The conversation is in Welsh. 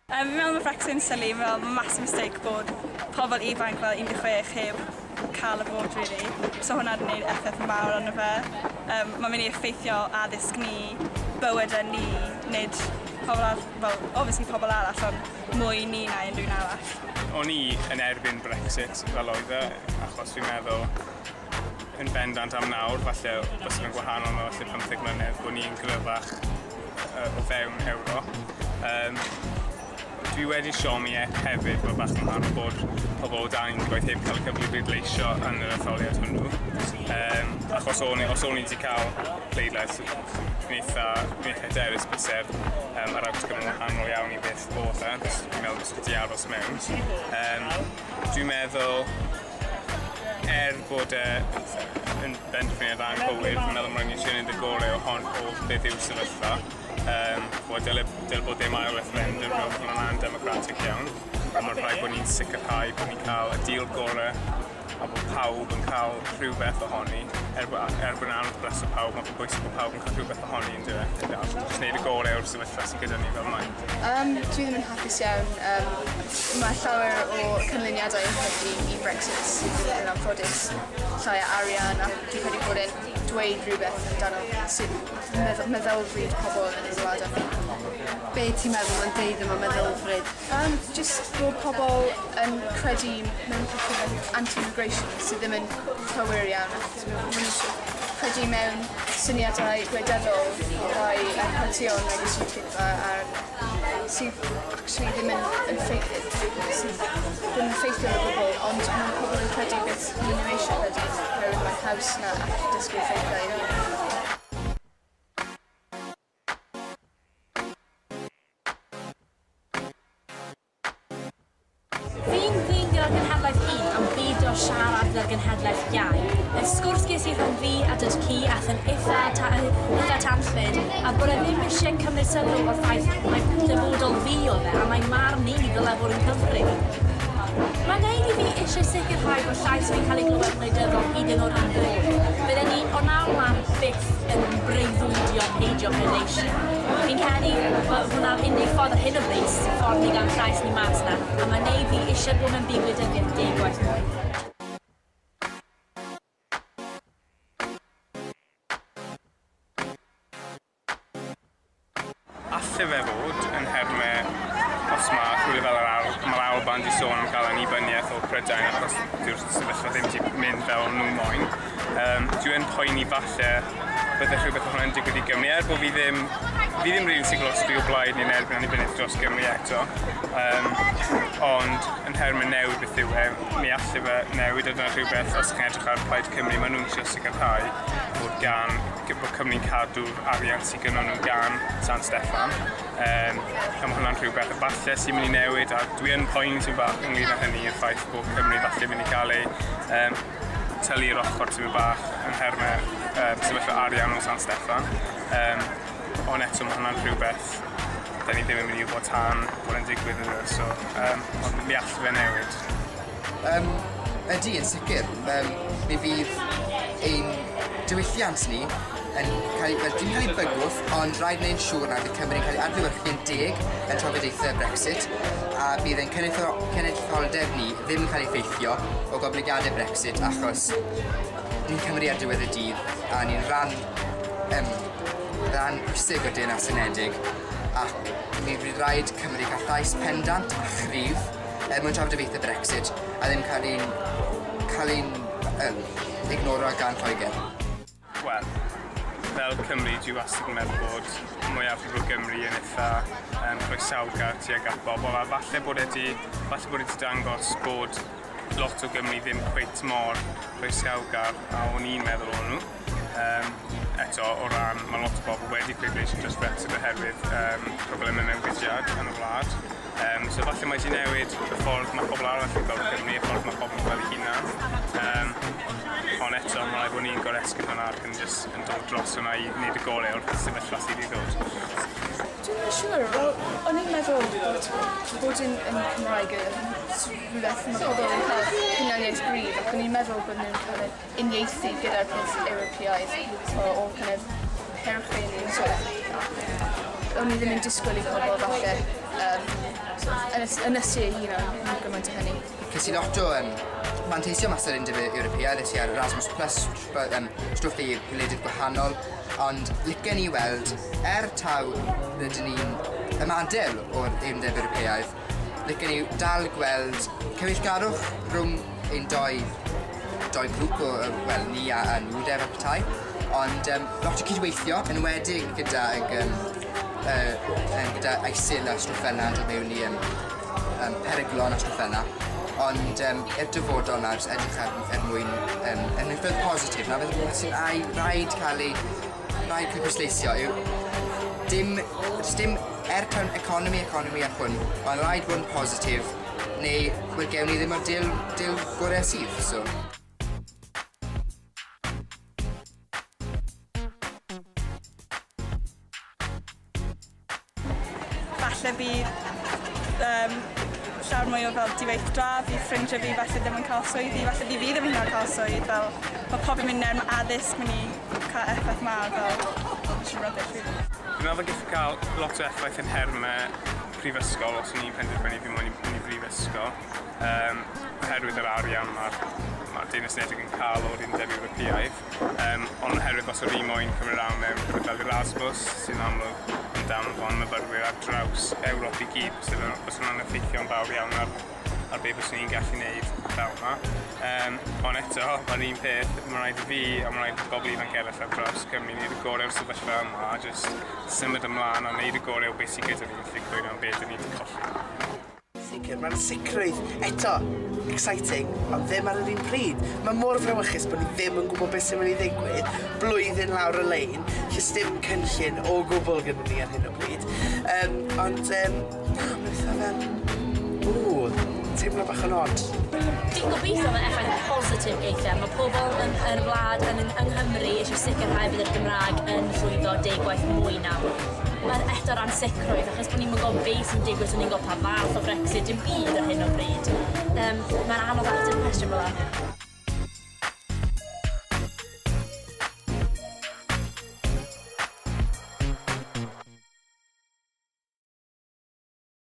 Fi'n meddwl mae Brexit yn silly, fi'n meddwl mae massive mistake bod pobl ifanc fel 16 heb cael y bod rili. So hwnna'n gwneud effaith mawr arno fe. Mae'n mynd i effeithio addysg ni, bywydau ni, nid pobl arall, well, obviously pobl arall, ond mwy ni na unrhyw arall. O'n i yn erbyn Brexit fel oedd e, achos fi'n meddwl yn bendant am nawr, falle bys yn gwahanol na falle 15 mlynedd, bod ni'n gryfach o fewn Ewro. Dwi wedi siomi hefyd bod bach yn rhan bod pobl o dan i'n gwaith heb cael y cyfle i bleidleisio yn yr etholiad hwnnw. Achos os o'n i wedi cael pleidlais, yn eitha hyderus bysedd yr awtgym yn wahanol iawn i beth bod e, dwi'n meddwl bod wedi aros mewn. Dwi'n meddwl bod yn benderfyniad anghywir, dwi'n meddwl mae'n eisiau gwneud y gorau o beth yw sefyllfa. Dyle bod dim ail referendum yn an-democratic iawn. Mae'n rhaid bod ni'n sicrhau bod ni'n cael y deal gorau a bod pawb yn cael rhywbeth ohoni. Bod yn anodd bres o pawb, mae'n bwysig bod pawb yn cael rhywbeth ohoni yn dweud. Jyst gwneud y gorau o'r sefyllfa sydd gyda ni fel maen. Dwi ddim yn hapus iawn. Mae llawer o cynlyniadau yn hybu i Brexit yn anffodus. Llai o arian a dwi'n credu bod e'n dweud rhywbeth amdano sut meddylfryd pobl yn y wlad. Be ti'n meddwl yn deud yma meddylfryd? Just bod pobl yn credu mewn pethau anti-immigration sydd ddim yn cywir iawn. Credu mewn syniadau gwleidyddol o'i partïon legislatif sydd actually ddim yn ffeithio o bobl, ond mae pobl yn credu beth maen nhw eisiau credu, oherwydd mae'n haws na dysgu ffeithiau. Fi'n gyda'r genhedlaeth un am beidio siarad gyda'r genhedlaeth iau. Y sgwrs ges i rhwng fi a dyd ci ath yn eitha tanllyd a bod e ddim eisiau cymryd sylw o'r ffaith mae dyfodol fi o fe a mae marn ni ddylai fod yn cyfri. Mae'n neud i fi eisiau sicrhau bod llais fi'n cael ei glywed gwleidyddol hyd yn o'r un. Bydden ni o nawr lan byth yn breuddwydio peidio pleidleisio. Fi'n credu bod hwnna'r unig ffordd ar hyn o bryd sy'n ffordd i gan llais ni mas na, a mae'n neud fi eisiau bod mewn byd gwleidyddiaeth 10 gwaith mwy. Alle fe fod yn hermau os mae rhywle fel mae'r Alban di sôn am gael annibyniaeth o Prydain achos dyw'r sefyllfa ddim wedi mynd fel nhw moyn. Dwi'n poeni falle bydde rhywbeth o hwnna'n digwydd i Gymru bod fi ddim rili'n sicr os dwi o blaid neu'n erbyn annibyniaeth dros Gymru eto. Ond yn hermau newid beth yw mi alle fe newid yna rhywbeth os chi'n edrych ar Plaid Cymru maen nhw'n eisiau sicrhau bod Cymru'n cadw'r arian sydd gyda nhw gan San Steffan. Mae hwnna'n rhywbeth falle sy'n mynd i newid a dwi'n poeni sy'n bach ynglyn â hynny i'r ffaith bod Cymru falle mynd i cael ei tylu'r ochr sy'n bach yn hermau sefyllfa arian o San Steffan. Ond eto mae hwnna'n rhywbeth da ni ddim yn mynd i wybod tan bod yn digwydd yn so ond mi all fe newid. Ydy, yn sicr. Mi fydd ein diwylliant ni yn cael ei bygwth, ond rhaid wneud siŵr na bydd Cymru'n cael ei adlewyrchu'n deg yn trafodaethau Brexit a bydd ein cenedlaetholdeb ni ddim yn cael ei effeithio o goblygiadau Brexit achos ni'n Cymru ar diwedd y dydd a ni'n rhan pwysig o Deyrnas Unedig ac mi fydd rhaid Cymru cael llais pendant a chrif mewn trafodaethau Brexit a ddim cael ein ignoro gan Lloegr. Wel, fel Cymru dwi wastad yn meddwl bod mwyaf o Gymru yn eitha croesawgar tuag at bobl a falle bod wedi dangos bod lot o Gymru ddim cweit mor croesawgar a o'n i'n meddwl o'n nhw. Eto o ran mae lot o bobl wedi pleidleisio dros Brexit oherwydd problemau mewnfudiad yn y wlad. So falle mae wedi newid y ffordd mae pobl arall yn gweld Cymru, y ffordd mae pobl fel ei hunan. Ond eto, mae rhaid bod ni'n goresgyn hwnna ac yn dod dros hwnna i wneud y gorau o'r sefyllfa sydd i ddod. Dwi'n yn siŵr, o'n i'n meddwl bod yn Cymraeg yn rhywbeth mae pobl yn cael hunaniaeth gryf ac o'n i'n meddwl bod nhw'n cael uniaethu gyda'r peth Ewropeaidd o perchyn o'n i ddim yn disgwyl i pobl falle ynysu ei hun yn gymaint o hynny. Ces i lot o manteisio mas o'r Undeb Ewropea, nes i ar Erasmus Plus, stwff i gwledydd gwahanol, ond licen i weld, taw rydyn ni'n ymadel o'r Undeb Ewropeaidd, licen i dal gweld cyfeillgarwch rhwng ein doi grŵp o, wel, ni a nhw Deddf a Petai, ond lot o cydweithio, yn wedig gyda eisil a stwff fel yna, dod mewn i peryglon a stwff fel yna. Ond i'r dyfodol nawr, edrych er mwyn yn ffyrdd positif. Na beth sy'n rhaid cael pwysleisio yw dim tawn economi a hwn, ond rhaid bod yn positif neu wel gewn ni ddim o'r dil gorau sydd. So. Falle bydd llawer mwy o fel diweithdra, bydd ffrindiau fi falle ddim yn cael swyddi, falle bydd fi ddim yn cael swyddi, fel mae pobl mynd mewn addysg mynd i cael effaith mawr fel sy'n rybys rili. Dwi'n meddwl gallu cael lot o effaith yn hermau prifysgol os ni'n penderfynu fi moyn i brifysgol. Oherwydd yr arian mae'r Deyrnas Unedig yn cael o'r Undeb Ewropeaidd, ond oherwydd os o'r moyn cymryd rhan mewn fel Erasmus sy'n amlwg yn danfon myfyrwyr ar draws Ewrop i gyd, os yna'n effeithio'n fawr iawn ar be bys ni'n gallu gwneud fel yma. Ond eto, mae'r un peth, mae'n rhaid i fi a mae'n rhaid i bobl ifanc eraill ar draws Cymru wneud y gorau o'r sefyllfa yma a jyst symud ymlaen a wneud y gorau o beth sydd gyda ni'n lligwyr am beth ni'n colli. Sicr, mae'r sicrwydd eto exciting, ond ddim ar yr un pryd. Mae mor frawychus bod ni ddim yn gwybod beth sy'n mynd i ddigwydd blwyddyn lawr y lein, lle dim cynllun o gwbl gyda ni ar hyn o bryd. Ond, mae'n eitha fel, teimlo bach yn od. Dwi'n gobeithio mewn effaith positif eithaf. Mae pobl yn y wlad yng Nghymru eisiau sicrhau bydd yr Gymraeg yn llwyddo 10 gwaith mwy nawr. Mae'n eto ran sicrwydd, achos bod ni'n gwybod beth sy'n digwydd, so ni'n gwybod pa fath o Brexit dim byd ar hyn o bryd. Mae'n anodd ateb y cwestiwn fel yna.